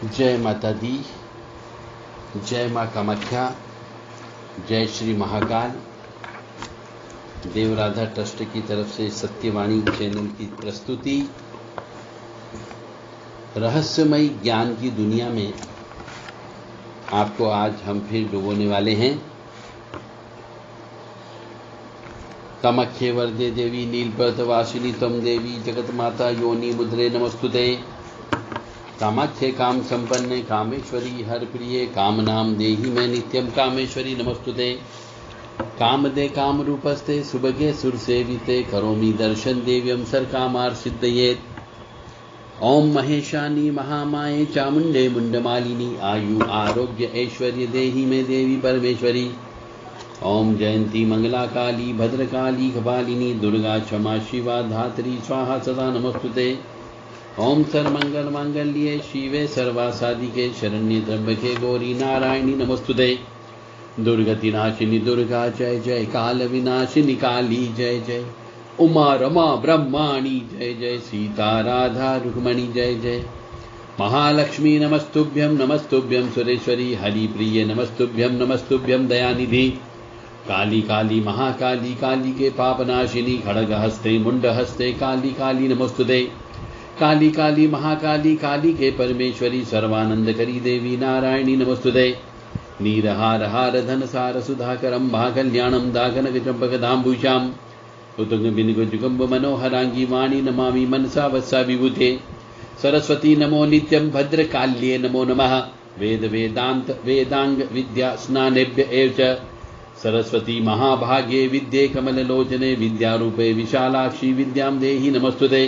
जय माता दी, जय माँ कामाख्या, जय श्री महाकाल। देवराधा ट्रस्ट की तरफ से सत्यवाणी चैनल की प्रस्तुति रहस्यमयी ज्ञान की दुनिया में आपको आज हम फिर डुबोने वाले हैं। कामाख्ये वरदे देवी नीलपर्वतवासिनी तम देवी जगत माता योनि मुद्रे नमस्तुते। कामाख्ये काम संपन्ने कामेश्वरी हर प्रिये काम नाम देहि मैं नित्यम कामेश्वरी नमस्तुते। काम दे काम रूपस्ते सुभगे सुर सेविते करोमि दर्शन देव्यम सर कामार सिद्धयेत। ओम महेशानी महामाये चामुंडे मुंडमालिनी आयु आरोग्य ऐश्वर्य देहि में देवी परमेश्वरी। ओम जयंती मंगला काली भद्रकाली कपालिनी दुर्गा क्षमा शिवा धात्री स्वाहा सदा नमस्तुते। ओम सर्वमंगल मांगल्ये शिवे सर्वासादिके शरण्ये त्र्यंबके गौरी नारायणी नमस्तुते। दुर्गति नाशिनी दुर्गा जय जय, काल विनाशिनी काली जय जय, उमा रमा ब्रह्माणी जय जय, सीता राधा रुक्मणी जय जय। महालक्ष्मी नमस्तुभ्यं नमस्तुभ्यं सुरेश्वरी हरिप्रिय नमस्तुभ्यं नमस्तुभ्यं दयानिधि। काली काली महाकाली काली के पापनाशिनी खड़ग हस्ते मुंड हस्ते काली काली नमस्तुते। काली काली महाकाली काली के परमेश्वरी सर्वानंद करी देवी नारायणी नमस्तुते। नीरहार हार धन सार सुधाकरम कल्याणम दागनग चंपक दाम्बुशाम उतुंग बिनुग जुगम्ब मनोहरांगी वाणी नमामि मनसा वत्सा विभूते। सरस्वती नमो नित्यं भद्रकाल्ये नमो नमः। वेद वेदांत वेदांग विद्या स्नानेभ्य एव च। सरस्वती महाभागे विद्ये कमललोचने विद्यारूपे विशालाक्षी विद्यां देहि नमस्तुते।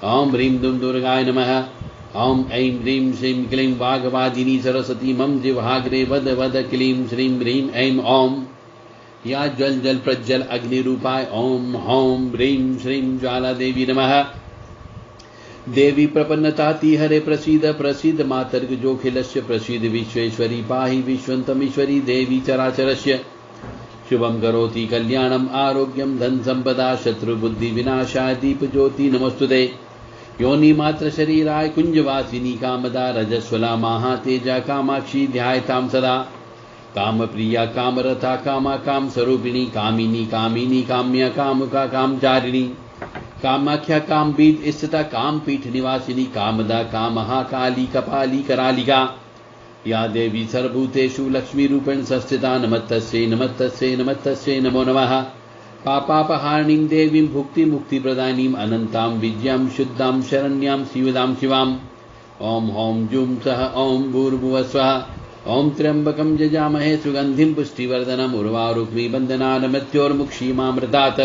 ओम ह्रीं दुम दुर्गाय नमः। ओम ऐं ह्रीं श्रीं क्लीं वाग्वादिनी सरस्वती मम जिह्वाग्रे वद वद क्लीं श्रीं ह्रीं ऐं ओम। या जल जल प्रज्वल अग्निरूपाय ओम हौं ह्रीं श्रीं ज्वाला देवी नमः। देवी प्रपन्नताति हरे प्रसीद प्रसीद मातर्ग जोखिलस्य प्रसीद विश्वेश्वरी पाहि विश्वन्तमीश्वरी देवी चराचरस्य। शुभं करोति कल्याणम आरोग्यम धन संपदा शत्रुबुद्धि विनाशाय दीप ज्योति नमस्तुते। योनि मात्र शरीराय कुंजवासिनी कामदा रजस्वला महातेजा कामाक्षी ध्यायतां सदा। काम प्रिया कामरथा कामा काम स्वरूपिणी कामिनी कामिनी काम्या कामुका कामचारिणी। कामाख्या काम बीज स्थिता काम पीठ निवासिनी कामदा कामहा काली कपाली करालिका। या देवी सर्वभूतेषु लक्ष्मी रूपेण संस्थिता नमस्तस्यै नमस्तस्यै नमस्तस्यै नमो नमः। पापापहारिणीं देवीं भुक्ति मुक्ति प्रदायिनीं अनंतां विद्यां शुद्धां शरण्यां शिवदां शिवाम्। ओम हौं जूं सः ओम भूर्भुवः स्वः। ओम त्र्यंबकं यजामहे सुगंधिं पुष्टिवर्धनम् उर्वारुक्मी बन्धनान् मृत्योर्मुक्षीमामृतात्।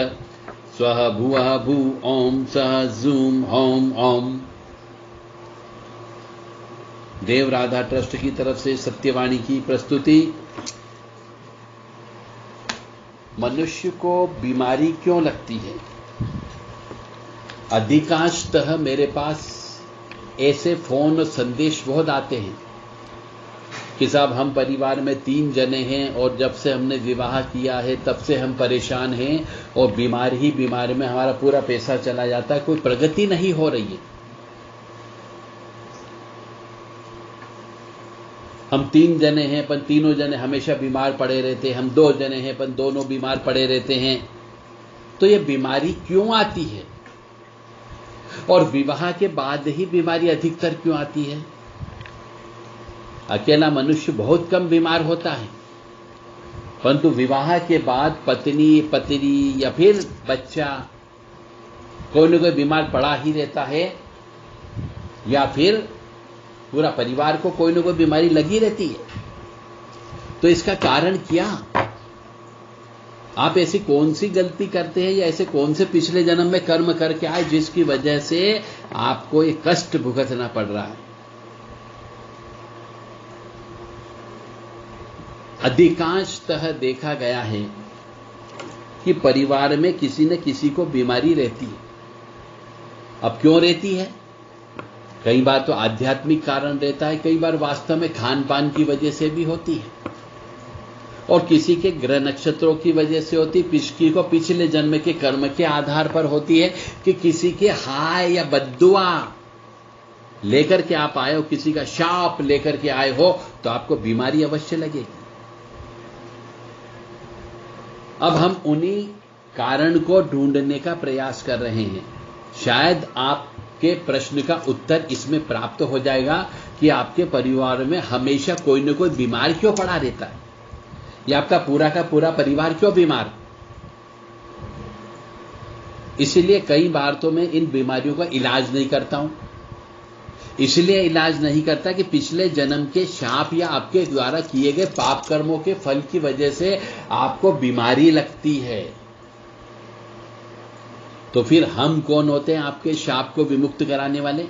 स्वः भुवः भू ओम सः जूं हौं ओम। देवराधा ट्रस्ट की तरफ से सत्यवाणी की प्रस्तुति। मनुष्य को बीमारी क्यों लगती है? अधिकांशतः मेरे पास ऐसे फोन और संदेश बहुत आते हैं कि साहब हम परिवार में 3 जने हैं और जब से हमने विवाह किया है तब से हम परेशान हैं और बीमार ही बीमार में हमारा पूरा पैसा चला जाता है, कोई प्रगति नहीं हो रही है। हम 3 जने हैं पर तीनों जने हमेशा बीमार पड़े रहते हैं, हम 2 जने हैं पर दोनों बीमार पड़े रहते हैं। तो ये बीमारी क्यों आती है? और विवाह के बाद ही बीमारी अधिकतर क्यों आती है? अकेला मनुष्य बहुत कम बीमार होता है, परंतु विवाह के बाद पत्नी पति या फिर बच्चा कोई न कोई बीमार पड़ा ही रहता है, या फिर पूरा परिवार को कोई न कोई बीमारी लगी रहती है। तो इसका कारण क्या? आप ऐसी कौन सी गलती करते हैं या ऐसे कौन से पिछले जन्म में कर्म करके आए जिसकी वजह से आपको ये कष्ट भुगतना पड़ रहा है? अधिकांशतः देखा गया है कि परिवार में किसी न किसी को बीमारी रहती है। अब क्यों रहती है? कई बार तो आध्यात्मिक कारण रहता है, कई बार वास्तव में खान पान की वजह से भी होती है, और किसी के ग्रह नक्षत्रों की वजह से होती, किसी को पिछले जन्म के कर्म के आधार पर होती है, कि किसी के हाय या बद्दुआ लेकर के आप आए हो, किसी का शाप लेकर के आए हो, तो आपको बीमारी अवश्य लगेगी। अब हम उन्हीं कारण को ढूंढने का प्रयास कर रहे हैं। शायद आपके प्रश्न का उत्तर इसमें प्राप्त हो जाएगा कि आपके परिवार में हमेशा कोई न कोई बीमार क्यों पड़ा रहता है, या आपका पूरा का पूरा परिवार क्यों बीमार। इसलिए कई बार तो मैं इन बीमारियों का इलाज नहीं करता हूं। इसलिए इलाज नहीं करता कि पिछले जन्म के शाप या आपके द्वारा किए गए पाप कर्मों के फल की वजह से आपको बीमारी लगती है। तो फिर हम कौन होते हैं आपके शाप को विमुक्त कराने वाले?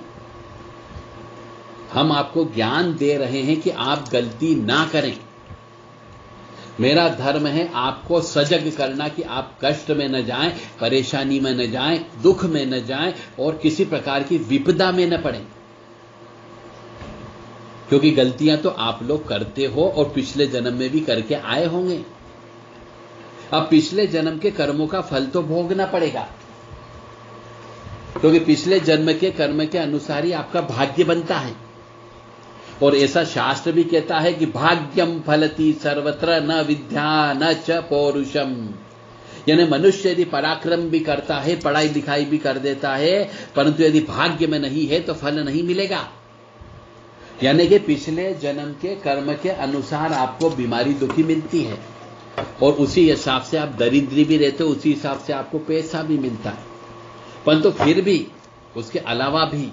हम आपको ज्ञान दे रहे हैं कि आप गलती ना करें। मेरा धर्म है आपको सजग करना कि आप कष्ट में न जाएं, परेशानी में न जाएं, दुख में न जाएं और किसी प्रकार की विपदा में न पड़ें। क्योंकि गलतियां तो आप लोग करते हो और पिछले जन्म में भी करके आए होंगे। अब पिछले जन्म के कर्मों का फल तो भोगना पड़ेगा, क्योंकि पिछले जन्म के कर्म के अनुसार ही आपका भाग्य बनता है। और ऐसा शास्त्र भी कहता है कि भाग्यम फलति सर्वत्र न विद्या न च पौरुषम। यानी मनुष्य यदि पराक्रम भी करता है, पढ़ाई लिखाई भी कर देता है, परंतु यदि भाग्य में नहीं है तो फल नहीं मिलेगा। यानी कि पिछले जन्म के कर्म के अनुसार आपको बीमारी दुखी मिलती है और उसी हिसाब से आप दरिद्री भी रहते हो, उसी हिसाब से आपको पैसा भी मिलता है। परंतु फिर भी उसके अलावा भी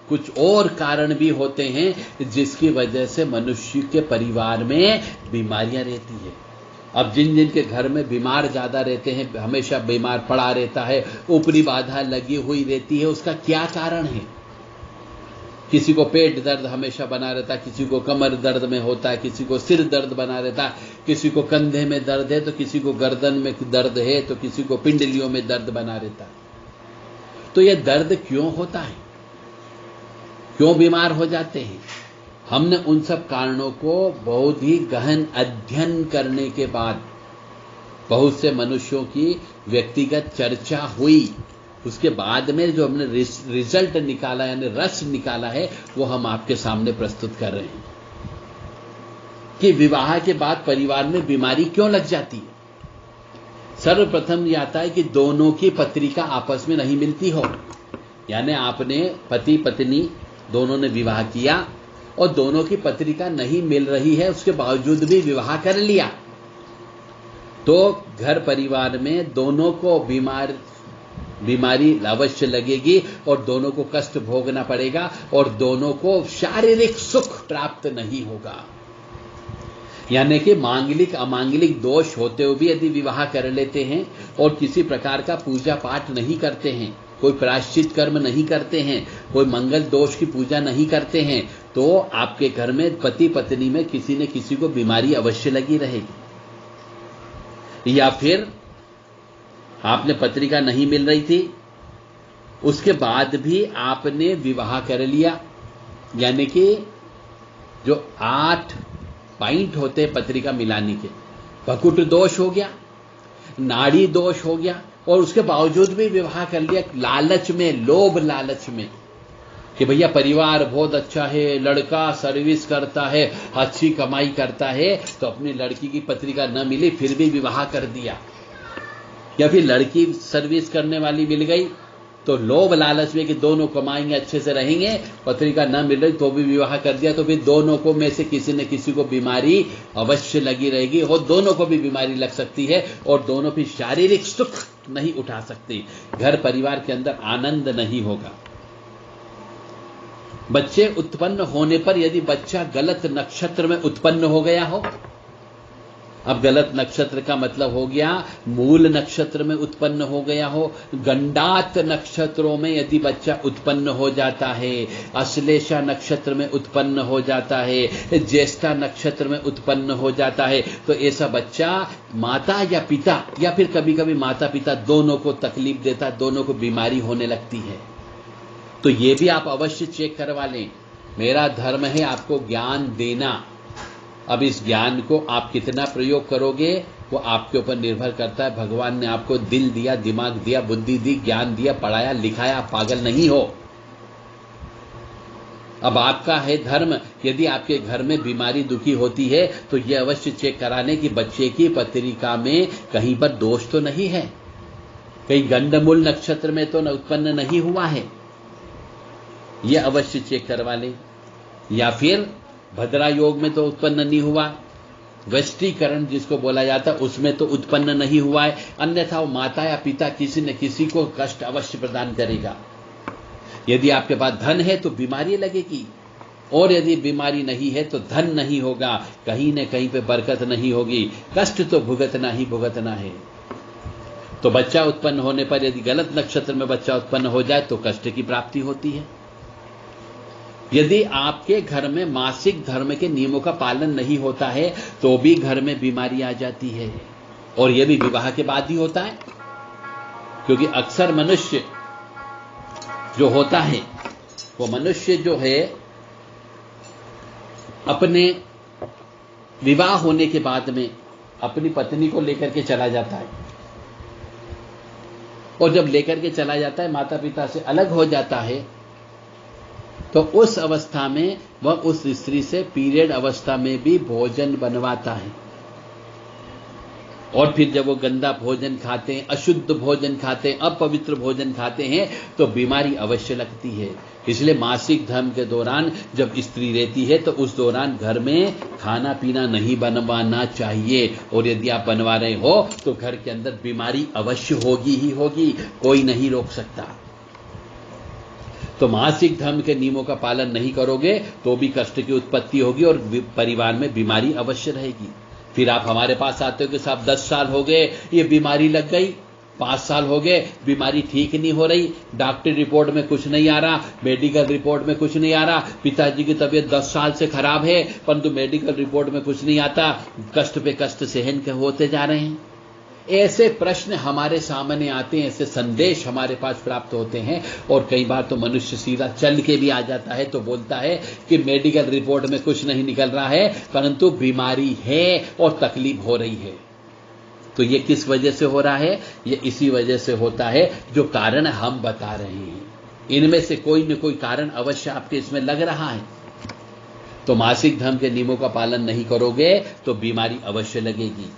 कुछ और कारण भी होते हैं जिसकी वजह से मनुष्य के परिवार में बीमारियां रहती है। अब जिन जिन के घर में बीमार ज्यादा रहते हैं, हमेशा बीमार पड़ा रहता है, ऊपरी बाधा लगी हुई रहती है, उसका क्या कारण है? किसी को पेट दर्द हमेशा बना रहता है, किसी को कमर दर्द में होता है, किसी को सिर दर्द बना रहता है, किसी को कंधे में दर्द है तो किसी को गर्दन में दर्द है, तो किसी को पिंडलियों में दर्द बना रहता है। तो यह दर्द क्यों होता है, क्यों बीमार हो जाते हैं? हमने उन सब कारणों को बहुत ही गहन अध्ययन करने के बाद बहुत से मनुष्यों की व्यक्तिगत चर्चा हुई, उसके बाद में जो हमने रिजल्ट निकाला यानी रस निकाला है वो हम आपके सामने प्रस्तुत कर रहे हैं कि विवाह के बाद परिवार में बीमारी क्यों लग जाती है। सर्वप्रथम यह आता है कि दोनों की पत्रिका आपस में नहीं मिलती हो, यानी आपने पति पत्नी दोनों ने विवाह किया और दोनों की पत्रिका नहीं मिल रही है, उसके बावजूद भी विवाह कर लिया, तो घर परिवार में दोनों को बीमारी अवश्य लगेगी और दोनों को कष्ट भोगना पड़ेगा और दोनों को शारीरिक सुख प्राप्त नहीं होगा। यानी कि मांगलिक अमांगलिक दोष होते हुए भी यदि विवाह कर लेते हैं और किसी प्रकार का पूजा पाठ नहीं करते हैं, कोई प्रायश्चित कर्म नहीं करते हैं, कोई मंगल दोष की पूजा नहीं करते हैं, तो आपके घर में पति पत्नी में किसी न किसी को बीमारी अवश्य लगी रहेगी। या फिर आपने पत्रिका नहीं मिल रही थी, उसके बाद भी आपने विवाह कर लिया, यानी कि जो 8 पॉइंट होते हैं पत्रिका मिलाने के, भकुट दोष हो गया, नाड़ी दोष हो गया, और उसके बावजूद भी विवाह कर लिया लालच में, लोभ लालच में कि भैया परिवार बहुत अच्छा है, लड़का सर्विस करता है, अच्छी कमाई करता है, तो अपनी लड़की की पत्रिका न मिली फिर भी विवाह कर दिया। या फिर लड़की सर्विस करने वाली मिल गई तो लोभ लालच में कि दोनों कमाएंगे, अच्छे से रहेंगे, पत्रिका न मिल रही तो भी विवाह कर दिया, तो फिर दोनों को में से किसी न किसी को बीमारी अवश्य लगी रहेगी और दोनों को भी बीमारी लग सकती है और दोनों भी शारीरिक सुख नहीं उठा सकती, घर परिवार के अंदर आनंद नहीं होगा। बच्चे उत्पन्न होने पर यदि बच्चा गलत नक्षत्र में उत्पन्न हो गया हो, अब गलत नक्षत्र का मतलब हो गया मूल नक्षत्र में उत्पन्न हो गया हो, गंडात नक्षत्रों में यदि बच्चा उत्पन्न हो जाता है, अश्लेषा नक्षत्र में उत्पन्न हो जाता है, ज्येष्ठा नक्षत्र में उत्पन्न हो जाता है, तो ऐसा बच्चा माता या पिता या फिर कभी कभी माता पिता दोनों को तकलीफ देता, दोनों को बीमारी होने लगती है। तो ये भी आप अवश्य चेक करवा लें। मेरा धर्म है आपको ज्ञान देना। अब इस ज्ञान को आप कितना प्रयोग करोगे वो आपके ऊपर निर्भर करता है। भगवान ने आपको दिल दिया, दिमाग दिया, बुद्धि दी, ज्ञान दिया, पढ़ाया लिखाया, आप पागल नहीं हो। अब आपका है धर्म, यदि आपके घर में बीमारी दुखी होती है तो यह अवश्य चेक करा लें कि बच्चे की पत्रिका में कहीं पर दोष तो नहीं है, कहीं गंडमूल नक्षत्र में तो उत्पन्न नहीं हुआ है, यह अवश्य चेक करवा लें। या फिर भद्रा योग में तो उत्पन्न नहीं हुआ, वैष्टीकरण जिसको बोला जाता है उसमें तो उत्पन्न नहीं हुआ है, अन्यथा वो माता या पिता किसी न किसी को कष्ट अवश्य प्रदान करेगा। यदि आपके पास धन है तो बीमारी लगेगी, और यदि बीमारी नहीं है तो धन नहीं होगा, कहीं न कहीं पे बरकत नहीं होगी, कष्ट तो भुगतना ही भुगतना है। तो बच्चा उत्पन्न होने पर यदि गलत नक्षत्र में बच्चा उत्पन्न हो जाए तो कष्ट की प्राप्ति होती है। यदि आपके घर में मासिक धर्म के नियमों का पालन नहीं होता है तो भी घर में बीमारी आ जाती है, और यह भी विवाह के बाद ही होता है, क्योंकि अक्सर मनुष्य जो होता है वो मनुष्य जो है अपने विवाह होने के बाद में अपनी पत्नी को लेकर के चला जाता है, और जब लेकर के चला जाता है माता पिता से अलग हो जाता है, तो उस अवस्था में वह उस स्त्री से पीरियड अवस्था में भी भोजन बनवाता है, और फिर जब वो गंदा भोजन खाते हैं, अशुद्ध भोजन खाते हैं, अपवित्र भोजन खाते हैं तो बीमारी अवश्य लगती है। इसलिए मासिक धर्म के दौरान जब स्त्री रहती है तो उस दौरान घर में खाना पीना नहीं बनवाना चाहिए, और यदि आप बनवा रहे हो तो घर के अंदर बीमारी अवश्य होगी ही होगी, कोई नहीं रोक सकता। तो मासिक धर्म के नियमों का पालन नहीं करोगे तो भी कष्ट की उत्पत्ति होगी और परिवार में बीमारी अवश्य रहेगी। फिर आप हमारे पास आते हो कि साहब 10 साल हो गए ये बीमारी लग गई, 5 साल हो गए बीमारी ठीक नहीं हो रही, डॉक्टर रिपोर्ट में कुछ नहीं आ रहा, मेडिकल रिपोर्ट में कुछ नहीं आ रहा, पिताजी की तबीयत 10 साल से खराब है परंतु मेडिकल रिपोर्ट में कुछ नहीं आता, कष्ट पे कष्ट सहन होते जा रहे हैं। ऐसे प्रश्न हमारे सामने आते हैं, ऐसे संदेश हमारे पास प्राप्त होते हैं, और कई बार तो मनुष्य सीधा चल के भी आ जाता है तो बोलता है कि मेडिकल रिपोर्ट में कुछ नहीं निकल रहा है परंतु बीमारी है और तकलीफ हो रही है। तो ये किस वजह से हो रहा है? ये इसी वजह से होता है जो कारण हम बता रहे हैं, इनमें से कोई न कोई कारण अवश्य आपके इसमें लग रहा है। तो मासिक धर्म के नियमों का पालन नहीं करोगे तो बीमारी अवश्य लगेगी।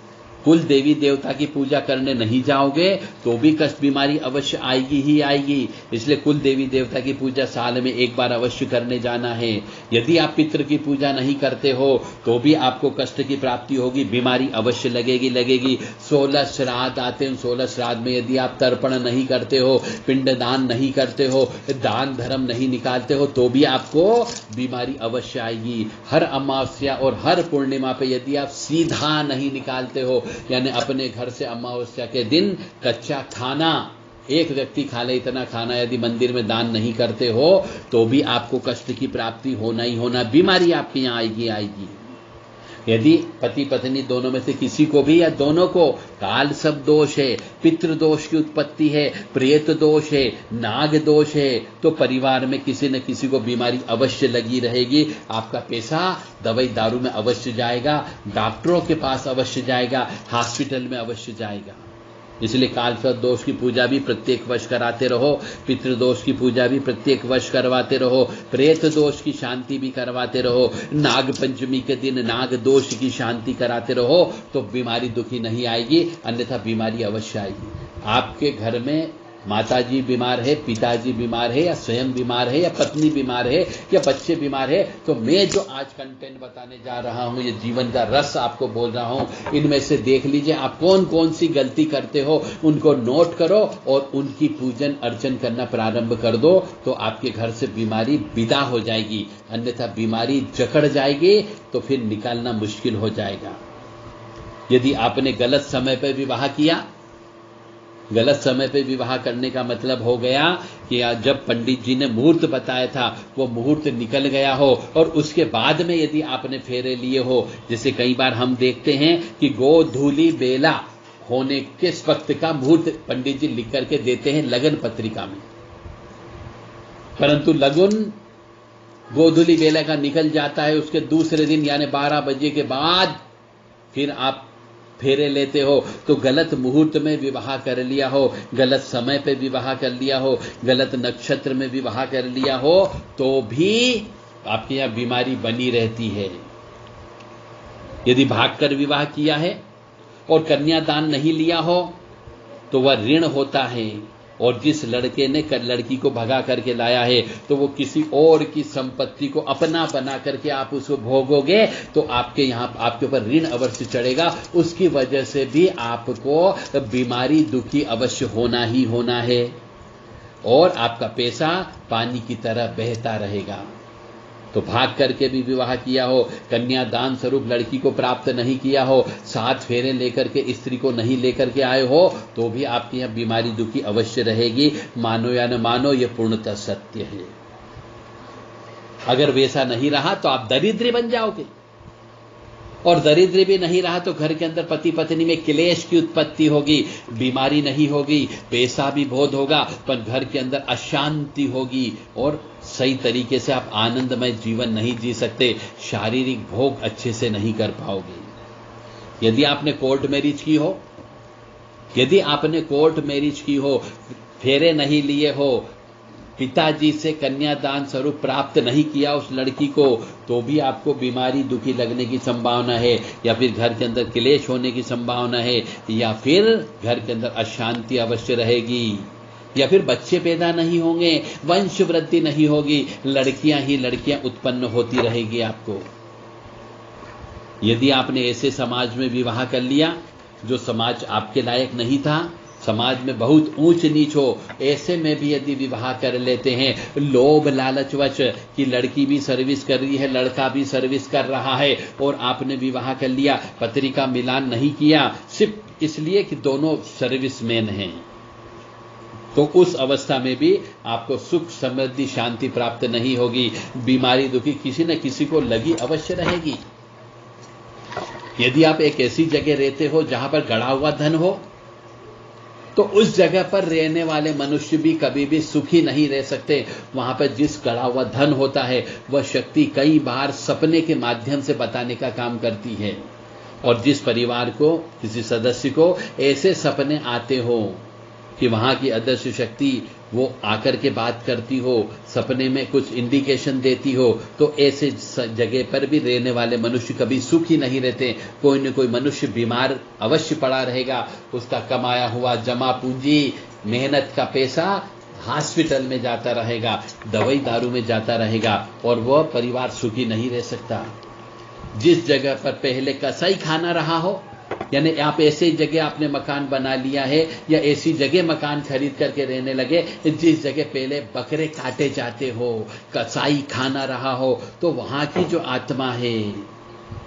कुल देवी देवता की पूजा करने नहीं जाओगे तो भी कष्ट बीमारी अवश्य आएगी ही आएगी। इसलिए कुल देवी देवता की पूजा साल में एक बार अवश्य करने जाना है। यदि आप पितृ की पूजा नहीं करते हो तो भी आपको कष्ट की प्राप्ति होगी, बीमारी अवश्य लगेगी। 16 श्राद्ध आते हैं, 16 श्राद्ध में यदि आप तर्पण नहीं करते हो, पिंडदान नहीं करते हो, दान धर्म नहीं निकालते हो तो भी आपको बीमारी अवश्य आएगी। हर अमावस्या और हर पूर्णिमा पे यदि आप सीधा नहीं निकालते हो, यानी अपने घर से अमावस्या के दिन कच्चा खाना एक व्यक्ति खा ले इतना खाना यदि मंदिर में दान नहीं करते हो तो भी आपको कष्ट की प्राप्ति होना ही होना, बीमारी आपके यहां आएगी। यदि पति पत्नी दोनों में से किसी को भी या दोनों को काल सब दोष है, पितृ दोष की उत्पत्ति है, प्रेत दोष है, नाग दोष है, तो परिवार में किसी न किसी को बीमारी अवश्य लगी रहेगी। आपका पैसा दवाई दारू में अवश्य जाएगा, डॉक्टरों के पास अवश्य जाएगा, हॉस्पिटल में अवश्य जाएगा। इसलिए काल सर्प दोष की पूजा भी प्रत्येक वर्ष कराते रहो, पितृदोष की पूजा भी प्रत्येक वर्ष करवाते रहो, प्रेत दोष की शांति भी करवाते रहो, नाग पंचमी के दिन नाग दोष की शांति कराते रहो तो बीमारी दुखी नहीं आएगी, अन्यथा बीमारी अवश्य आएगी। आपके घर में माताजी बीमार है, पिताजी बीमार है, या स्वयं बीमार है, या पत्नी बीमार है, या बच्चे बीमार है, तो मैं जो आज कंटेंट बताने जा रहा हूं, ये जीवन का रस आपको बोल रहा हूं, इनमें से देख लीजिए आप कौन कौन सी गलती करते हो, उनको नोट करो और उनकी पूजन अर्चन करना प्रारंभ कर दो तो आपके घर से बीमारी विदा हो जाएगी, अन्यथा बीमारी जकड़ जाएगी तो फिर निकालना मुश्किल हो जाएगा। यदि आपने गलत समय पर विवाह किया, गलत समय पे विवाह करने का मतलब हो गया कि जब पंडित जी ने मुहूर्त बताया था वो मुहूर्त निकल गया हो और उसके बाद में यदि आपने फेरे लिए हो, जैसे कई बार हम देखते हैं कि गोधूली बेला होने के वक्त का मुहूर्त पंडित जी लिख करके देते हैं लगन पत्रिका में, परंतु लगन गोधूली बेला का निकल जाता है, उसके दूसरे दिन यानी 12 बजे के बाद फिर आप फेरे लेते हो, तो गलत मुहूर्त में विवाह कर लिया हो, गलत समय पे विवाह कर लिया हो, गलत नक्षत्र में विवाह कर लिया हो तो भी आपके यहाँ बीमारी बनी रहती है। यदि भागकर विवाह किया है और कन्यादान नहीं लिया हो तो वह ऋण होता है, और जिस लड़के ने लड़की को भगा करके लाया है तो वो किसी और की संपत्ति को अपना बना करके आप उसको भोगोगे तो आपके यहाँ आपके ऊपर ऋण अवश्य चढ़ेगा। उसकी वजह से भी आपको बीमारी दुखी अवश्य होना ही होना है, और आपका पैसा पानी की तरह बहता रहेगा। तो भाग करके भी विवाह किया हो, कन्यादान स्वरूप लड़की को प्राप्त नहीं किया हो, 7 फेरे लेकर के स्त्री को नहीं लेकर के आए हो, तो भी आपके यहाँ बीमारी दुखी अवश्य रहेगी। मानो या न मानो, यह पूर्णतः सत्य है। अगर वैसा नहीं रहा तो आप दरिद्र बन जाओगे, और दरिद्र भी नहीं रहा तो घर के अंदर पति पत्नी में क्लेश की उत्पत्ति होगी। बीमारी नहीं होगी, पैसा भी बहुत होगा, पर घर के अंदर अशांति होगी, और सही तरीके से आप आनंदमय जीवन नहीं जी सकते, शारीरिक भोग अच्छे से नहीं कर पाओगे। यदि आपने कोर्ट मैरिज की हो, यदि आपने कोर्ट मैरिज की हो, फेरे नहीं लिए हो, पिताजी से कन्यादान स्वरूप प्राप्त नहीं किया उस लड़की को, तो भी आपको बीमारी दुखी लगने की संभावना है, या फिर घर के अंदर क्लेश होने की संभावना है, या फिर घर के अंदर अशांति अवश्य रहेगी, या फिर बच्चे पैदा नहीं होंगे, वंश वृद्धि नहीं होगी, लड़कियां ही लड़कियां उत्पन्न होती रहेगी आपको। यदि आपने ऐसे समाज में विवाह कर लिया जो समाज आपके लायक नहीं था, समाज में बहुत ऊंच नीच हो, ऐसे में भी यदि विवाह कर लेते हैं लोभ लालचवश कि लड़की भी सर्विस कर रही है, लड़का भी सर्विस कर रहा है, और आपने विवाह कर लिया, पत्रिका मिलान नहीं किया सिर्फ इसलिए कि दोनों सर्विसमैन हैं, तो उस अवस्था में भी आपको सुख समृद्धि शांति प्राप्त नहीं होगी। बीमारी दुखी किसी न किसी को लगी अवश्य रहेगी। यदि आप एक ऐसी जगह रहते हो जहां पर गड़ा हुआ धन हो, तो उस जगह पर रहने वाले मनुष्य भी कभी भी सुखी नहीं रह सकते। वहां पर जिस गड़ा हुआ धन होता है वह शक्ति कई बार सपने के माध्यम से बताने का काम करती है, और जिस परिवार को, किसी सदस्य को ऐसे सपने आते हो कि वहां की अदृश्य शक्ति वो आकर के बात करती हो, सपने में कुछ इंडिकेशन देती हो, तो ऐसे जगह पर भी रहने वाले मनुष्य कभी सुखी नहीं रहते। कोई न कोई मनुष्य बीमार अवश्य पड़ा रहेगा, उसका कमाया हुआ जमा पूंजी, मेहनत का पैसा हॉस्पिटल में जाता रहेगा, दवाई दारू में जाता रहेगा, और वह परिवार सुखी नहीं रह सकता। जिस जगह पर पहले कसाई खाना रहा हो, यानी आप ऐसी जगह आपने मकान बना लिया है, या ऐसी जगह मकान खरीद करके रहने लगे जिस जगह पहले बकरे काटे जाते हो, कसाई खाना रहा हो, तो वहां की जो आत्मा है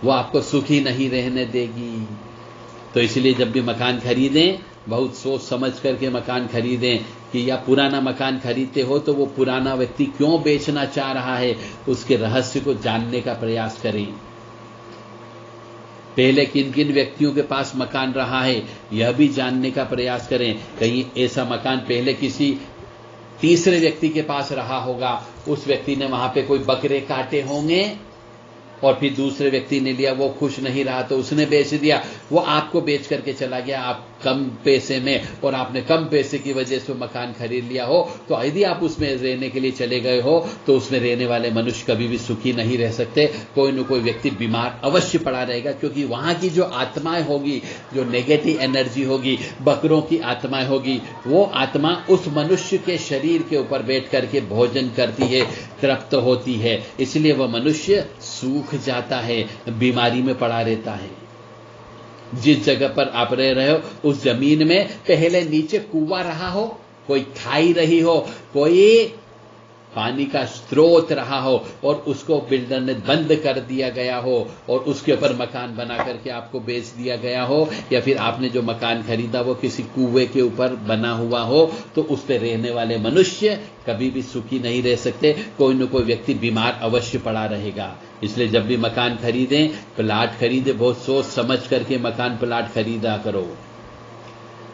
वो आपको सुखी नहीं रहने देगी। तो इसलिए जब भी मकान खरीदें बहुत सोच समझ करके मकान खरीदें, कि या पुराना मकान खरीदते हो तो वो पुराना व्यक्ति क्यों बेचना चाह रहा है, उसके रहस्य को जानने का प्रयास करें। पहले किन किन व्यक्तियों के पास मकान रहा है यह भी जानने का प्रयास करें। कहीं ऐसा मकान पहले किसी तीसरे व्यक्ति के पास रहा होगा, उस व्यक्ति ने वहां पे कोई बकरे काटे होंगे, और फिर दूसरे व्यक्ति ने लिया, वो खुश नहीं रहा तो उसने बेच दिया, वो आपको बेच करके चला गया आप कम पैसे में, और आपने कम पैसे की वजह से मकान खरीद लिया हो, तो यदि आप उसमें रहने के लिए चले गए हो तो उसमें रहने वाले मनुष्य कभी भी सुखी नहीं रह सकते। कोई न कोई व्यक्ति बीमार अवश्य पड़ा रहेगा, क्योंकि वहां की जो आत्माएं होगी, जो नेगेटिव एनर्जी होगी, बकरों की आत्माएं होगी, वो आत्मा उस मनुष्य के शरीर के ऊपर बैठ करके भोजन करती है, तृप्त होती है, इसलिए वह मनुष्य सूख जाता है, बीमारी में पड़ा रहता है। जिस जगह पर आप रह रहे हो उस जमीन में पहले नीचे कुआं रहा हो, कोई खाई रही हो, कोई पानी का स्रोत रहा हो, और उसको बिल्डर ने बंद कर दिया गया हो, और उसके ऊपर मकान बना करके आपको बेच दिया गया हो, या फिर आपने जो मकान खरीदा वो किसी कुएं के ऊपर बना हुआ हो, तो उस पर रहने वाले मनुष्य कभी भी सुखी नहीं रह सकते। कोई न कोई व्यक्ति बीमार अवश्य पड़ा रहेगा। इसलिए जब भी मकान खरीदें, प्लाट खरीदें, बहुत सोच समझ करके मकान प्लाट खरीदा करो।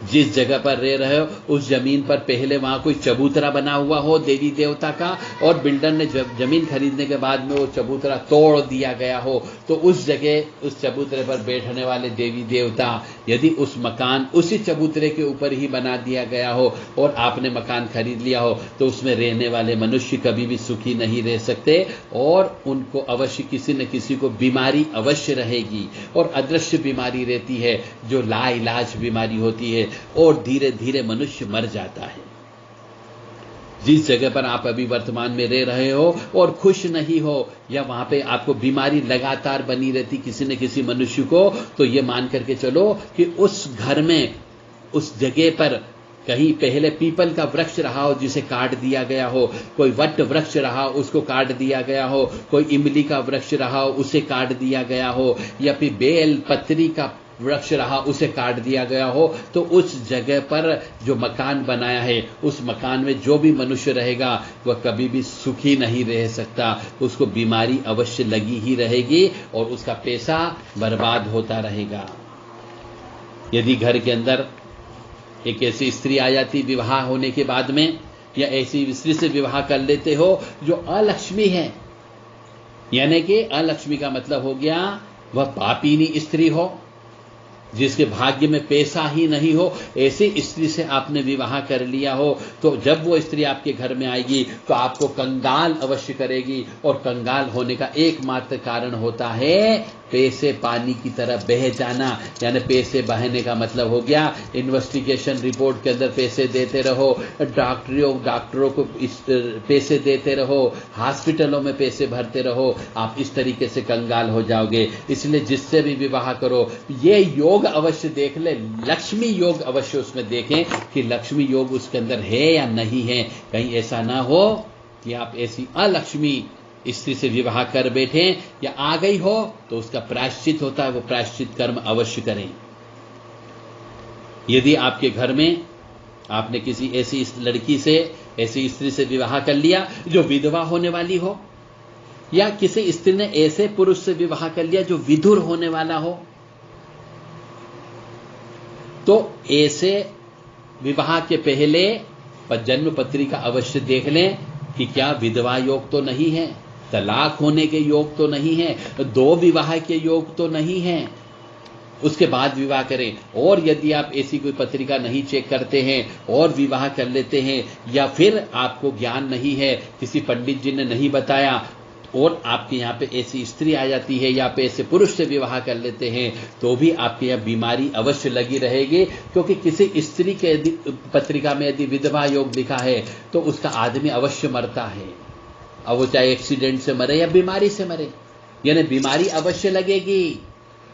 जिस जगह पर रह रहे हो उस जमीन पर पहले वहां कोई चबूतरा बना हुआ हो देवी देवता का, और बिल्डर ने जमीन खरीदने के बाद में वो चबूतरा तोड़ दिया गया हो, तो उस जगह उस चबूतरे पर बैठने वाले देवी देवता, यदि उस मकान उसी चबूतरे के ऊपर ही बना दिया गया हो और आपने मकान खरीद लिया हो, तो उसमें रहने वाले मनुष्य कभी भी सुखी नहीं रह सकते और उनको अवश्य किसी न किसी को बीमारी अवश्य रहेगी, और अदृश्य बीमारी रहती है जो लाइलाज बीमारी होती है, और धीरे धीरे मनुष्य मर जाता है। जिस जगह पर आप अभी वर्तमान में रह रहे हो और खुश नहीं हो, या वहां पे आपको बीमारी लगातार बनी रहती किसी न किसी मनुष्य को, तो ये मान करके चलो कि उस घर में, उस जगह पर कहीं पहले पीपल का वृक्ष रहा हो जिसे काट दिया गया हो, कोई वट वृक्ष रहा उसको काट दिया गया हो, कोई इमली का वृक्ष रहा उसे काट दिया गया हो, या फिर बेल पत्री का वृक्ष रहा उसे काट दिया गया हो, तो उस जगह पर जो मकान बनाया है उस मकान में जो भी मनुष्य रहेगा वह कभी भी सुखी नहीं रह सकता, उसको बीमारी अवश्य लगी ही रहेगी और उसका पैसा बर्बाद होता रहेगा। यदि घर के अंदर एक ऐसी स्त्री आ जाती विवाह होने के बाद में, या ऐसी स्त्री से विवाह कर लेते हो जो अलक्ष्मी है, यानी कि अलक्ष्मी का मतलब हो गया वह पापीनी स्त्री हो, जिसके भाग्य में पैसा ही नहीं हो, ऐसी स्त्री से आपने विवाह कर लिया हो, तो जब वो स्त्री आपके घर में आएगी तो आपको कंगाल अवश्य करेगी, और कंगाल होने का एकमात्र कारण होता है पैसे पानी की तरह बह जाना। यानी पैसे बहने का मतलब हो गया इन्वेस्टिगेशन रिपोर्ट के अंदर पैसे देते रहो, डॉक्टरों को पैसे देते रहो, हॉस्पिटलों में पैसे भरते रहो, आप इस तरीके से कंगाल हो जाओगे। इसलिए जिससे भी विवाह करो ये योग अवश्य देख ले, लक्ष्मी योग अवश्य उसमें देखें कि लक्ष्मी योग उसके अंदर है या नहीं है। कहीं ऐसा ना हो कि आप ऐसी अलक्ष्मी स्त्री से विवाह कर बैठे या आ गई हो तो उसका प्रायश्चित होता है, वो प्रायश्चित कर्म अवश्य करें। यदि आपके घर में आपने किसी ऐसी लड़की से, ऐसी स्त्री से विवाह कर लिया जो विधवा होने वाली हो, या किसी स्त्री ने ऐसे पुरुष से विवाह कर लिया जो विधुर होने वाला हो, तो ऐसे विवाह के पहले जन्म पत्रिका अवश्य देख लें कि क्या विधवा योग तो नहीं है, तलाक होने के योग तो नहीं है, दो विवाह के योग तो नहीं है, उसके बाद विवाह करें। और यदि आप ऐसी कोई पत्रिका नहीं चेक करते हैं और विवाह कर लेते हैं, या फिर आपको ज्ञान नहीं है, किसी पंडित जी ने नहीं बताया और आपके यहाँ पे ऐसी स्त्री आ जाती है या पे ऐसे पुरुष से विवाह कर लेते हैं, तो भी आपके यहाँ बीमारी अवश्य लगी रहेगी। क्योंकि किसी स्त्री के पत्रिका में यदि विधवा योग लिखा है तो उसका आदमी अवश्य मरता है, अब वो चाहे एक्सीडेंट से मरे या बीमारी से मरे, यानी बीमारी अवश्य लगेगी।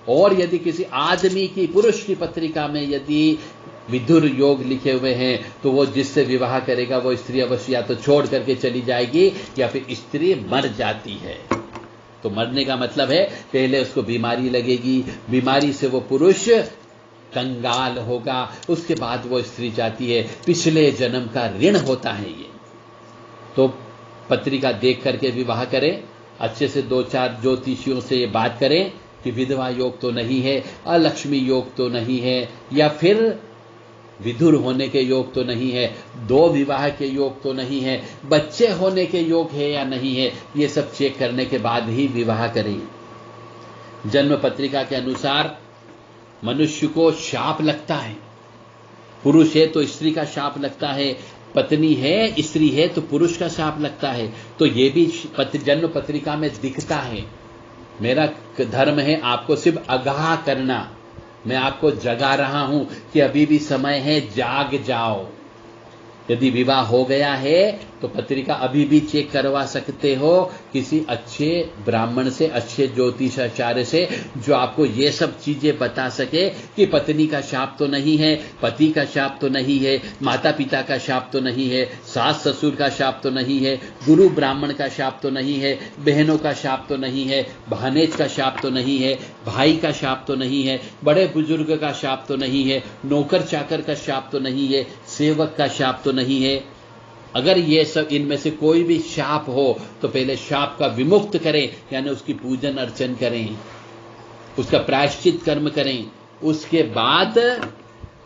और यदि किसी आदमी की, पुरुष की पत्रिका में यदि विधुर योग लिखे हुए हैं तो वो जिससे विवाह करेगा वो स्त्री अवश्य या तो छोड़ करके चली जाएगी या फिर स्त्री मर जाती है। तो मरने का मतलब है पहले उसको बीमारी लगेगी, बीमारी से वो पुरुष कंगाल होगा, उसके बाद वो स्त्री जाती है, पिछले जन्म का ऋण होता है ये। तो पत्रिका देख करके विवाह करें, अच्छे से 2-4 ज्योतिषियों से ये बात करें कि विधवा योग तो नहीं है, अलक्ष्मी योग तो नहीं है, या फिर विधुर होने के योग तो नहीं है, दो विवाह के योग तो नहीं है, बच्चे होने के योग है या नहीं है, ये सब चेक करने के बाद ही विवाह करें। जन्म पत्रिका के अनुसार मनुष्य को शाप लगता है, पुरुष है तो स्त्री का शाप लगता है, पत्नी है स्त्री है तो पुरुष का शाप लगता है। तो ये भी जन्म पत्रिका में दिखता है। मेरा धर्म है आपको सिर्फ आगाह करना, मैं आपको जगा रहा हूं कि अभी भी समय है, जाग जाओ। यदि विवाह हो गया है तो पत्रिका अभी भी चेक करवा सकते हो किसी अच्छे ब्राह्मण से, अच्छे ज्योतिषाचार्य से, जो आपको ये सब चीजें बता सके कि पत्नी का शाप तो नहीं है, पति का शाप तो नहीं है, माता पिता का शाप तो नहीं है, सास ससुर का शाप तो नहीं है, गुरु ब्राह्मण का शाप तो नहीं है, बहनों का शाप तो नहीं है, भानेज का शाप तो नहीं है, भाई का शाप तो नहीं है, बड़े बुजुर्ग का शाप तो नहीं है, नौकर चाकर का शाप तो नहीं है, सेवक का शाप तो नहीं है। अगर ये सब इनमें से कोई भी शाप हो तो पहले शाप का विमुक्त करें, यानी उसकी पूजन अर्चन करें, उसका प्रायश्चित कर्म करें, उसके बाद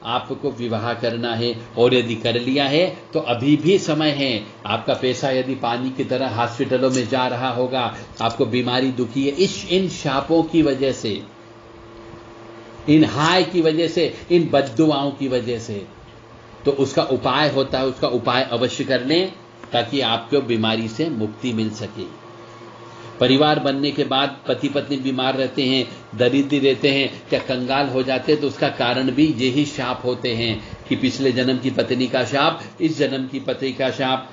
आपको विवाह करना है, और यदि कर लिया है तो अभी भी समय है। आपका पैसा यदि पानी की तरह हॉस्पिटलों में जा रहा होगा, आपको बीमारी दुखी है इन शापों की वजह से, इन हाय की वजह से, इन बद्दुआओं की वजह से, तो उसका उपाय होता है, उसका उपाय अवश्य कर लें ताकि आपको बीमारी से मुक्ति मिल सके। परिवार बनने के बाद पति पत्नी बीमार रहते हैं, दरिद्र रहते हैं, क्या कंगाल हो जाते हैं, तो उसका कारण भी यही शाप होते हैं कि पिछले जन्म की पत्नी का शाप, इस जन्म की पति का शाप,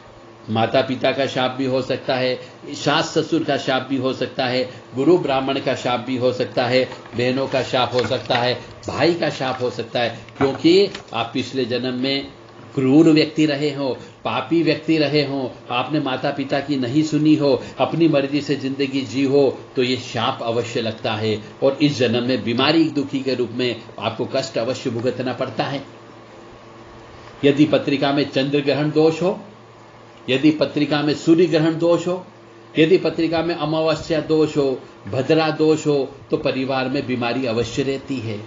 माता पिता का शाप भी हो सकता है, सास ससुर का शाप भी हो सकता है, गुरु ब्राह्मण का शाप भी हो सकता है, बहनों का शाप हो सकता है, भाई का शाप हो सकता है, क्योंकि आप पिछले जन्म में क्रूर व्यक्ति रहे हो, पापी व्यक्ति रहे हो, आपने माता पिता की नहीं सुनी हो, अपनी मर्जी से जिंदगी जी हो, तो ये शाप अवश्य लगता है और इस जन्म में बीमारी दुखी के रूप में आपको कष्ट अवश्य भुगतना पड़ता है। यदि पत्रिका में चंद्र ग्रहण दोष हो, यदि पत्रिका में सूर्य ग्रहण दोष हो, यदि पत्रिका में अमावस्या दोष हो, भद्रा दोष हो, तो परिवार में बीमारी अवश्य रहती है।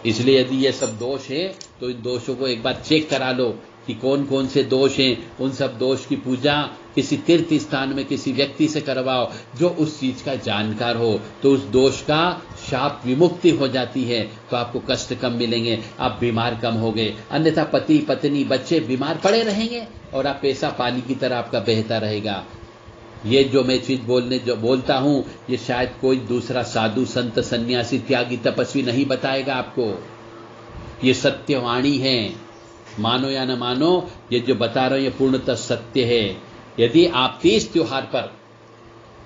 इसलिए यदि ये सब दोष है तो इन दोषों को एक बार चेक करा लो कि कौन कौन से दोष हैं। उन सब दोष की पूजा किसी तीर्थ स्थान में किसी व्यक्ति से करवाओ जो उस चीज का जानकार हो, तो उस दोष का शाप विमुक्ति हो जाती है, तो आपको कष्ट कम मिलेंगे, आप बीमार कम होगे। अन्यथा पति पत्नी बच्चे बीमार पड़े रहेंगे और आप पैसा पानी की तरह आपका बहता रहेगा। ये जो मैं चीज बोलता हूं, ये शायद कोई दूसरा साधु संत सन्यासी त्यागी तपस्वी नहीं बताएगा आपको। ये सत्यवाणी है, मानो या न मानो, ये जो बता रहा हूं ये पूर्णतः सत्य है। यदि आप 30 त्योहार पर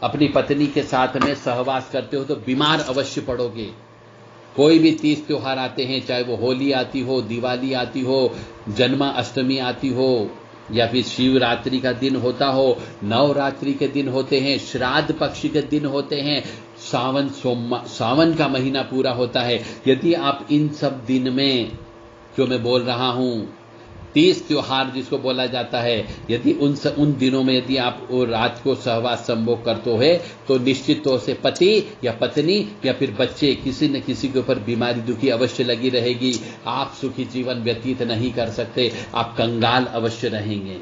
अपनी पत्नी के साथ में सहवास करते हो तो बीमार अवश्य पड़ोगे। कोई भी 30 त्योहार आते हैं, चाहे वो होली आती हो, दिवाली आती हो, जन्माष्टमी आती हो, या फिर शिवरात्रि का दिन होता हो, नवरात्रि के दिन होते हैं, श्राद्ध पक्ष के दिन होते हैं, सावन का महीना पूरा होता है। यदि आप इन सब दिन में जो मैं बोल रहा हूं 30 त्योहार जिसको बोला जाता है, यदि उन दिनों में यदि आप रात को सहवास संभोग करते हो तो निश्चित तौर से पति या पत्नी या फिर बच्चे किसी न किसी के ऊपर बीमारी दुखी अवश्य लगी रहेगी। आप सुखी जीवन व्यतीत नहीं कर सकते, आप कंगाल अवश्य रहेंगे।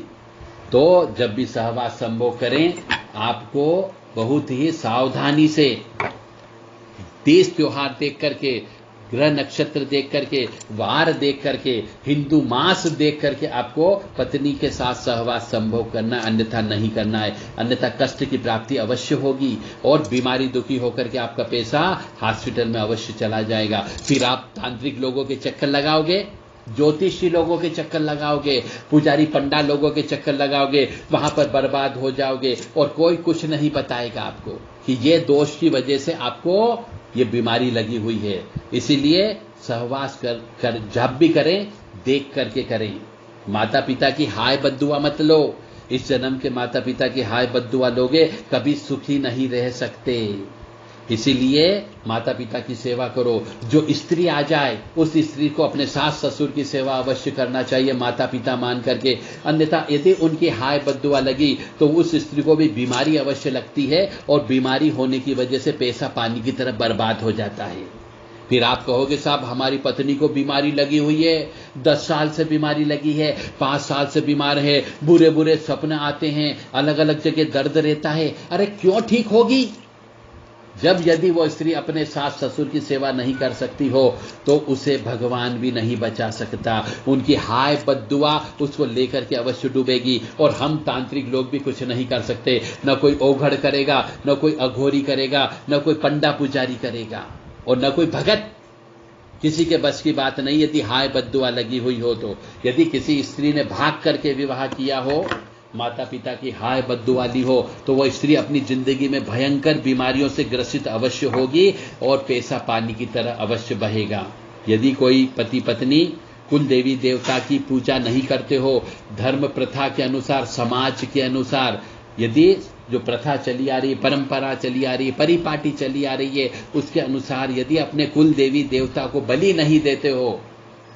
तो जब भी सहवास संभोग करें, आपको बहुत ही सावधानी से 30 त्योहार देख करके, ग्रह नक्षत्र देख करके, वार देख करके, हिंदू मास देख करके आपको पत्नी के साथ सहवास संभोग करना, अन्यथा नहीं करना है। अन्यथा कष्ट की प्राप्ति अवश्य होगी और बीमारी दुखी होकर के आपका पैसा हॉस्पिटल में अवश्य चला जाएगा। फिर आप तांत्रिक लोगों के चक्कर लगाओगे, ज्योतिषी लोगों के चक्कर लगाओगे, पुजारी पंडा लोगों के चक्कर लगाओगे, वहां पर बर्बाद हो जाओगे और कोई कुछ नहीं बताएगा आपको कि ये दोष की वजह से आपको ये बीमारी लगी हुई है। इसीलिए सहवास कर जब भी करें देख करके करें। माता पिता की हाय बद्दुआ मत लो। इस जन्म के माता पिता की हाय बद्दुआ लोगे कभी सुखी नहीं रह सकते। इसीलिए माता पिता की सेवा करो। जो स्त्री आ जाए उस स्त्री को अपने सास ससुर की सेवा अवश्य करना चाहिए माता पिता मान करके। अन्यथा यदि उनकी हाय बद्दुआ लगी तो उस स्त्री को भी बीमारी अवश्य लगती है और बीमारी होने की वजह से पैसा पानी की तरफ बर्बाद हो जाता है। फिर आप कहोगे साहब हमारी पत्नी को बीमारी लगी हुई है, 10 साल से बीमारी लगी है, 5 साल से बीमार है, बुरे बुरे सपने आते हैं, अलग अलग जगह दर्द रहता है। अरे क्यों ठीक होगी? जब यदि वो स्त्री अपने सास ससुर की सेवा नहीं कर सकती हो तो उसे भगवान भी नहीं बचा सकता। उनकी हाय बद्दुआ उसको लेकर के अवश्य डूबेगी और हम तांत्रिक लोग भी कुछ नहीं कर सकते। न कोई ओघड़ करेगा, न कोई अघोरी करेगा, न कोई पंडा पुजारी करेगा और न कोई भगत। किसी के बस की बात नहीं यदि हाय बद्दुआ लगी हुई हो तो। यदि किसी स्त्री ने भाग करके विवाह किया हो, माता पिता की हाय बद्दुआ ली हो, तो वह स्त्री अपनी जिंदगी में भयंकर बीमारियों से ग्रसित अवश्य होगी और पैसा पानी की तरह अवश्य बहेगा। यदि कोई पति पत्नी कुल देवी देवता की पूजा नहीं करते हो, धर्म प्रथा के अनुसार, समाज के अनुसार, यदि जो प्रथा चली आ रही है, परंपरा चली आ रही है, परिपाटी चली आ रही है, उसके अनुसार यदि अपने कुल देवी देवता को बलि नहीं देते हो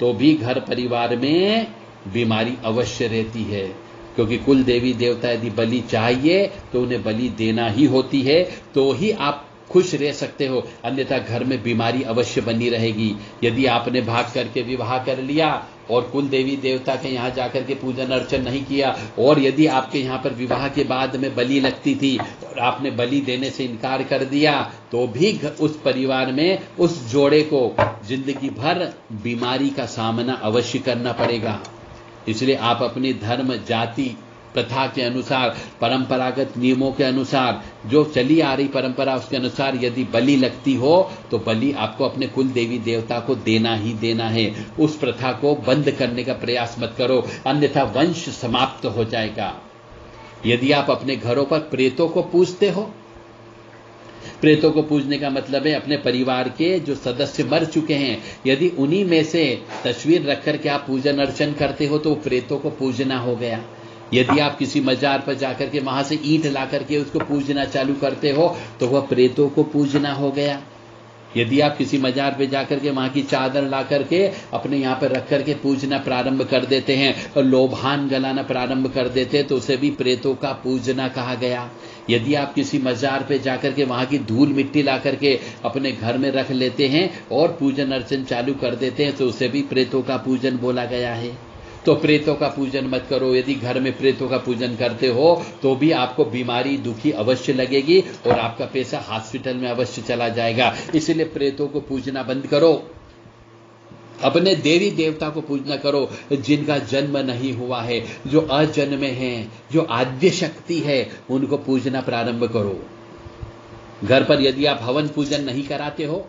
तो भी घर परिवार में बीमारी अवश्य रहती है। क्योंकि कुल देवी देवता यदि बलि चाहिए तो उन्हें बलि देना ही होती है, तो ही आप खुश रह सकते हो, अन्यथा घर में बीमारी अवश्य बनी रहेगी। यदि आपने भाग करके विवाह कर लिया और कुल देवी देवता के यहाँ जाकर के पूजन अर्चन नहीं किया, और यदि आपके यहाँ पर विवाह के बाद में बलि लगती थी और आपने बलि देने से इनकार कर दिया, तो भी उस परिवार में उस जोड़े को जिंदगी भर बीमारी का सामना अवश्य करना पड़ेगा। इसलिए आप अपनी धर्म, जाति, प्रथा के अनुसार, परंपरागत नियमों के अनुसार, जो चली आ रही परंपरा उसके अनुसार यदि बलि लगती हो तो बलि आपको अपने कुल देवी देवता को देना ही देना है। उस प्रथा को बंद करने का प्रयास मत करो, अन्यथा वंश समाप्त हो जाएगा। यदि आप अपने घरों पर प्रेतों को पूजते हो, प्रेतों को पूजने का मतलब है अपने परिवार के जो सदस्य मर चुके हैं, यदि उन्हीं में से तस्वीर रख करके आप पूजन अर्चन करते हो तो प्रेतों को पूजना हो गया। यदि आप किसी मजार पर जाकर के वहां से ईंट ला करके उसको पूजना चालू करते हो तो वह प्रेतों को पूजना हो गया। यदि आप किसी मजार पे जाकर के वहां की चादर ला करके अपने यहाँ पर रख करके पूजना प्रारंभ कर देते हैं और लोभान गलाना प्रारंभ कर देते हैं तो उसे भी प्रेतों का पूजना कहा गया। यदि आप किसी मजार पे जाकर के वहां की धूल मिट्टी ला करके अपने घर में रख लेते हैं और पूजन अर्चन चालू कर देते हैं तो उसे भी प्रेतों का पूजन बोला गया है। तो प्रेतों का पूजन मत करो। यदि घर में प्रेतों का पूजन करते हो तो भी आपको बीमारी, दुखी अवश्य लगेगी और आपका पैसा हॉस्पिटल में अवश्य चला जाएगा। इसलिए प्रेतों को पूजना बंद करो, अपने देवी देवता को पूजना करो जिनका जन्म नहीं हुआ है, जो अजन्मे हैं, जो आद्य शक्ति है, उनको पूजना प्रारंभ करो। घर पर यदि आप हवन पूजन नहीं कराते हो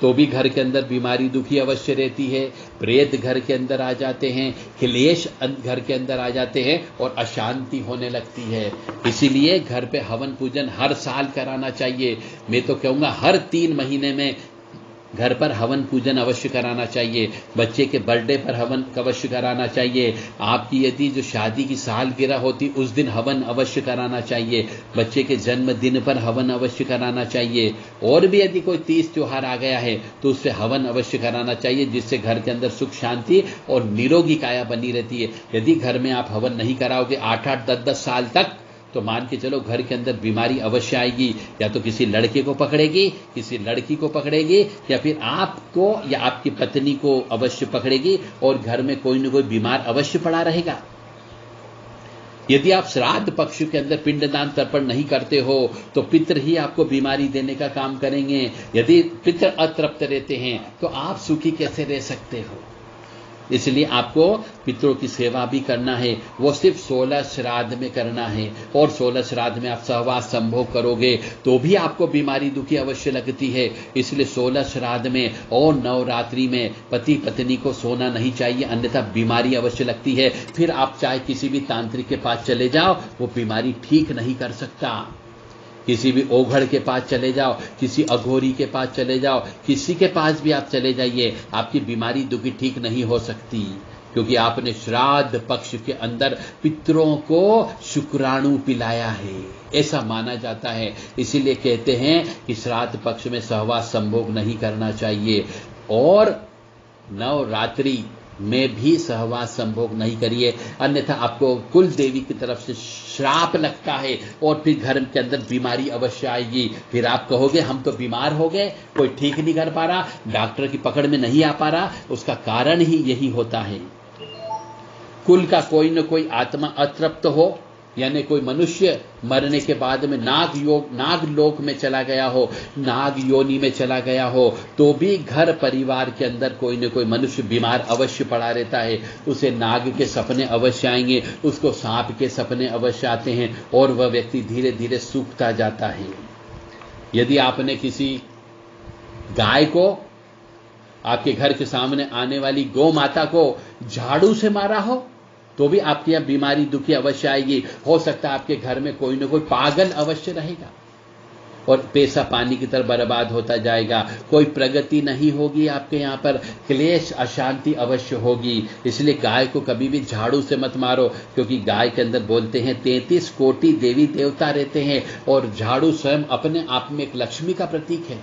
तो भी घर के अंदर बीमारी, दुखी अवश्य रहती है। प्रेत घर के अंदर आ जाते हैं, क्लेश घर के अंदर आ जाते हैं और अशांति होने लगती है। इसीलिए घर पे हवन पूजन हर साल कराना चाहिए। मैं तो कहूँगा हर 3 महीने में घर पर हवन पूजन अवश्य कराना चाहिए। बच्चे के बर्थडे पर हवन अवश्य कराना चाहिए। आपकी यदि जो शादी की सालगिरह होती उस दिन हवन अवश्य कराना चाहिए। बच्चे के जन्मदिन पर हवन अवश्य कराना चाहिए। और भी यदि कोई 30 त्योहार आ गया है तो उससे हवन अवश्य कराना चाहिए, जिससे घर के अंदर सुख, शांति और निरोगी काया बनी रहती है। यदि घर में आप हवन नहीं कराओगे 8-8, 10-10 साल तक, तो मान के चलो घर के अंदर बीमारी अवश्य आएगी। या तो किसी लड़के को पकड़ेगी, किसी लड़की को पकड़ेगी, या फिर आपको या आपकी पत्नी को अवश्य पकड़ेगी और घर में कोई न कोई बीमार अवश्य पड़ा रहेगा। यदि आप श्राद्ध पक्ष के अंदर पिंडदान तर्पण नहीं करते हो तो पितृ ही आपको बीमारी देने का काम करेंगे। यदि पितृ अतृप्त रहते हैं तो आप सुखी कैसे रह सकते हो? इसलिए आपको पितरों की सेवा भी करना है, वो सिर्फ 16 श्राद्ध में करना है। और 16 श्राद्ध में आप सहवास संभोग करोगे तो भी आपको बीमारी, दुखी अवश्य लगती है। इसलिए 16 श्राद्ध में और नवरात्रि में पति पत्नी को सोना नहीं चाहिए, अन्यथा बीमारी अवश्य लगती है। फिर आप चाहे किसी भी तांत्रिक के पास चले जाओ, वो बीमारी ठीक नहीं कर सकता। किसी भी ओघड़ के पास चले जाओ, किसी अघोरी के पास चले जाओ, किसी के पास भी आप चले जाइए, आपकी बीमारी, दुखी ठीक नहीं हो सकती, क्योंकि आपने श्राद्ध पक्ष के अंदर पितरों को शुक्राणु पिलाया है, ऐसा माना जाता है। इसीलिए कहते हैं कि श्राद्ध पक्ष में सहवास संभोग नहीं करना चाहिए। और नवरात्रि में भी सहवास संभोग नहीं करिए, अन्यथा आपको कुल देवी की तरफ से श्राप लगता है और फिर घर के अंदर बीमारी अवश्य आएगी। फिर आप कहोगे हम तो बीमार हो गए, कोई ठीक नहीं कर पा रहा, डॉक्टर की पकड़ में नहीं आ पा रहा। उसका कारण ही यही होता है। कुल का कोई न कोई आत्मा अतृप्त हो, यानी कोई मनुष्य मरने के बाद में नाग लोक में चला गया हो, नाग योनि में चला गया हो, तो भी घर परिवार के अंदर कोई न कोई मनुष्य बीमार अवश्य पड़ा रहता है। उसे नाग के सपने अवश्य आएंगे, उसको सांप के सपने अवश्य आते हैं और वह व्यक्ति धीरे धीरे सूखता जाता है। यदि आपने किसी गाय को, आपके घर के सामने आने वाली गौ माता को झाड़ू से मारा हो तो भी आपके यहाँ बीमारी, दुखी अवश्य आएगी। हो सकता है आपके घर में कोई न कोई पागल अवश्य रहेगा और पैसा पानी की तरह बर्बाद होता जाएगा। कोई प्रगति नहीं होगी आपके यहाँ पर, क्लेश, अशांति अवश्य होगी। इसलिए गाय को कभी भी झाड़ू से मत मारो, क्योंकि गाय के अंदर बोलते हैं 33 कोटि देवी देवता रहते हैं और झाड़ू स्वयं अपने आप में एक लक्ष्मी का प्रतीक है।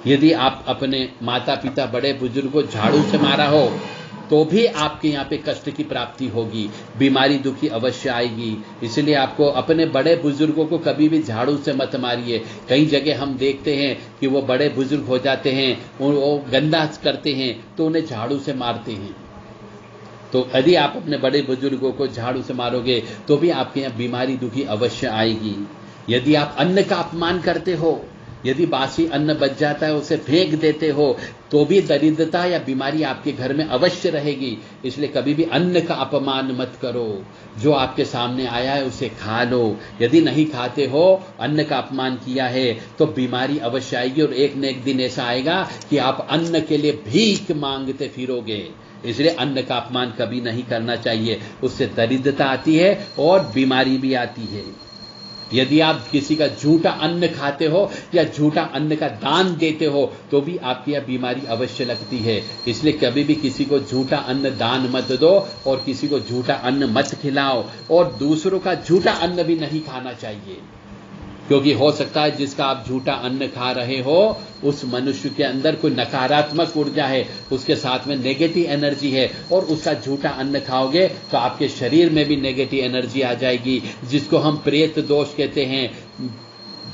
यदि आप अपने माता पिता, बड़े बुजुर्ग को झाड़ू से मारा हो तो भी आपके यहाँ पे कष्ट की प्राप्ति होगी, बीमारी दुखी अवश्य आएगी। इसलिए आपको अपने बड़े बुजुर्गों को कभी भी झाड़ू से मत मारिए। कई जगह हम देखते हैं कि वो बड़े बुजुर्ग हो जाते हैं, वो गंदा करते हैं तो उन्हें झाड़ू से मारते हैं। तो यदि आप अपने बड़े बुजुर्गों को झाड़ू से मारोगे तो भी आपके यहाँ बीमारी दुखी अवश्य आएगी। यदि आप अन्न का अपमान करते हो, यदि बासी अन्न बच जाता है उसे फेंक देते हो, तो भी दरिद्रता या बीमारी आपके घर में अवश्य रहेगी। इसलिए कभी भी अन्न का अपमान मत करो। जो आपके सामने आया है उसे खा लो। यदि नहीं खाते हो, अन्न का अपमान किया है, तो बीमारी अवश्य आएगी और एक न एक दिन ऐसा आएगा कि आप अन्न के लिए भीख मांगते फिरोगे। इसलिए अन्न का अपमान कभी नहीं करना चाहिए, उससे दरिद्रता आती है और बीमारी भी आती है। यदि आप किसी का झूठा अन्न खाते हो या झूठा अन्न का दान देते हो तो भी आपकी यह बीमारी अवश्य लगती है। इसलिए कभी भी किसी को झूठा अन्न दान मत दो और किसी को झूठा अन्न मत खिलाओ, और दूसरों का झूठा अन्न भी नहीं खाना चाहिए, क्योंकि हो सकता है जिसका आप झूठा अन्न खा रहे हो उस मनुष्य के अंदर कोई नकारात्मक ऊर्जा है, उसके साथ में नेगेटिव एनर्जी है, और उसका झूठा अन्न खाओगे तो आपके शरीर में भी नेगेटिव एनर्जी आ जाएगी, जिसको हम प्रेत दोष कहते हैं,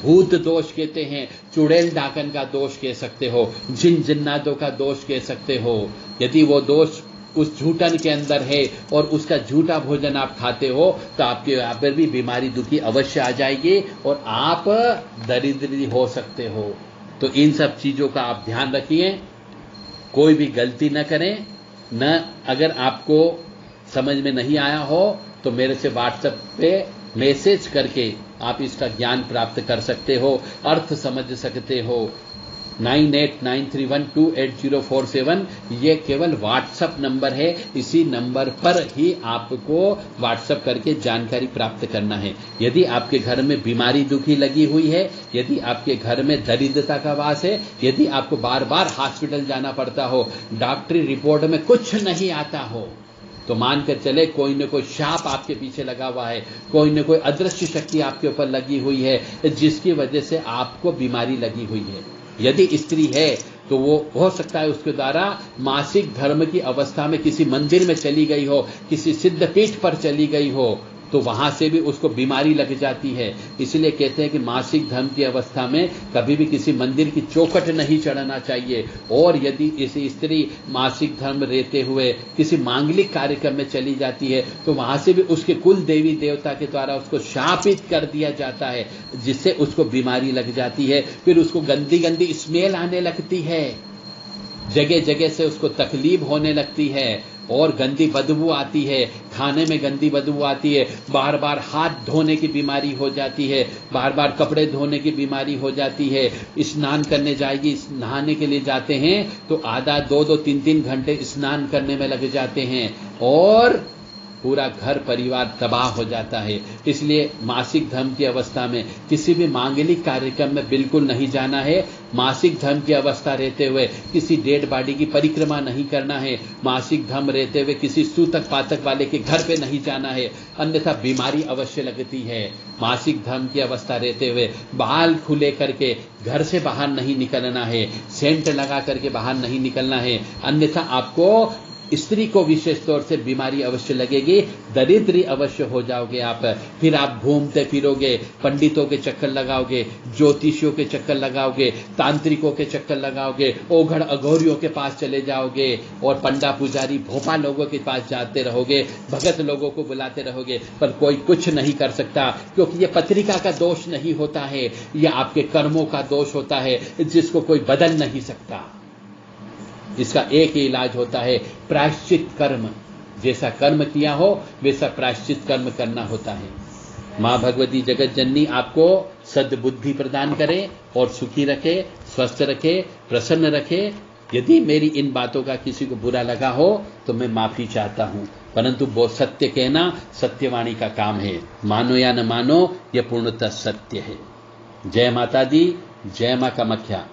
भूत दोष कहते हैं, चुड़ैल डाकन का दोष कह सकते हो, जिन जिन्नातों का दोष कह सकते हो। यदि वो दोष उस झूठन के अंदर है और उसका झूठा भोजन आप खाते हो तो आपके यहाँ पर भी बीमारी दुखी अवश्य आ जाएगी और आप दरिद्री हो सकते हो। तो इन सब चीजों का आप ध्यान रखिए, कोई भी गलती न करें। न अगर आपको समझ में नहीं आया हो तो मेरे से व्हाट्सएप पे मैसेज करके आप इसका ज्ञान प्राप्त कर सकते हो, अर्थ समझ सकते हो। 9893128047 ये केवल व्हाट्सएप नंबर है, इसी नंबर पर ही आपको व्हाट्सएप करके जानकारी प्राप्त करना है। यदि आपके घर में बीमारी दुखी लगी हुई है, यदि आपके घर में दरिद्रता का वास है, यदि आपको बार बार हॉस्पिटल जाना पड़ता हो, डॉक्टरी रिपोर्ट में कुछ नहीं आता हो, तो मानकर चले कोई न कोई शाप आपके पीछे लगा हुआ है, कोई न कोई अदृश्य शक्ति आपके ऊपर लगी हुई है, जिसकी वजह से आपको बीमारी लगी हुई है। यदि स्त्री है तो वो हो सकता है उसके द्वारा मासिक धर्म की अवस्था में किसी मंदिर में चली गई हो, किसी सिद्ध पीठ पर चली गई हो, तो वहां से भी उसको बीमारी लग जाती है। इसलिए कहते हैं कि मासिक धर्म की अवस्था में कभी भी किसी मंदिर की चौखट नहीं चढ़ना चाहिए। और यदि इसी स्त्री मासिक धर्म रहते हुए किसी मांगलिक कार्यक्रम में चली जाती है तो वहां से भी उसके कुल देवी देवता के द्वारा उसको शापित कर दिया जाता है, जिससे उसको बीमारी लग जाती है। फिर उसको गंदी गंदी स्मेल आने लगती है, जगह जगह से उसको तकलीफ होने लगती है और गंदी बदबू आती है, खाने में गंदी बदबू आती है, बार बार हाथ धोने की बीमारी हो जाती है, बार बार कपड़े धोने की बीमारी हो जाती है। स्नान करने जाएगी, नहाने के लिए जाते हैं तो आधा 2-2, 3-3 घंटे स्नान करने में लग जाते हैं और पूरा घर परिवार तबाह हो जाता है। इसलिए मासिक धर्म की अवस्था में किसी भी मांगलिक कार्यक्रम में बिल्कुल नहीं जाना है। मासिक धर्म की अवस्था रहते हुए किसी डेड बॉडी की परिक्रमा नहीं करना है। मासिक धर्म रहते हुए किसी सूतक पातक वाले के घर पे नहीं जाना है, अन्यथा बीमारी अवश्य लगती है। मासिक धर्म की अवस्था रहते हुए बाल खुले करके घर से बाहर नहीं निकलना है, सेंट लगा करके बाहर नहीं निकलना है, अन्यथा आपको स्त्री को विशेष तौर से बीमारी अवश्य लगेगी, दरिद्री अवश्य हो जाओगे आप। फिर आप घूमते फिरोगे, पंडितों के चक्कर लगाओगे, ज्योतिषियों के चक्कर लगाओगे, तांत्रिकों के चक्कर लगाओगे, ओघड़ अघोरियों के पास चले जाओगे और पंडा पुजारी भोपा लोगों के पास जाते रहोगे, भगत लोगों को बुलाते रहोगे, पर कोई कुछ नहीं कर सकता, क्योंकि ये पत्रिका का दोष नहीं होता है, यह आपके कर्मों का दोष होता है जिसको कोई बदल नहीं सकता। इसका एक ही इलाज होता है, प्रायश्चित कर्म। जैसा कर्म किया हो वैसा प्रायश्चित कर्म करना होता है। मां भगवती जगत जननी आपको सद्बुद्धि प्रदान करे और सुखी रखे, स्वस्थ रखे, प्रसन्न रखे। यदि मेरी इन बातों का किसी को बुरा लगा हो तो मैं माफी चाहता हूं, परंतु वो सत्य कहना सत्यवाणी का काम है। मानो या न मानो, यह पूर्णतः सत्य है। जय माता दी, जय मां कामाख्या।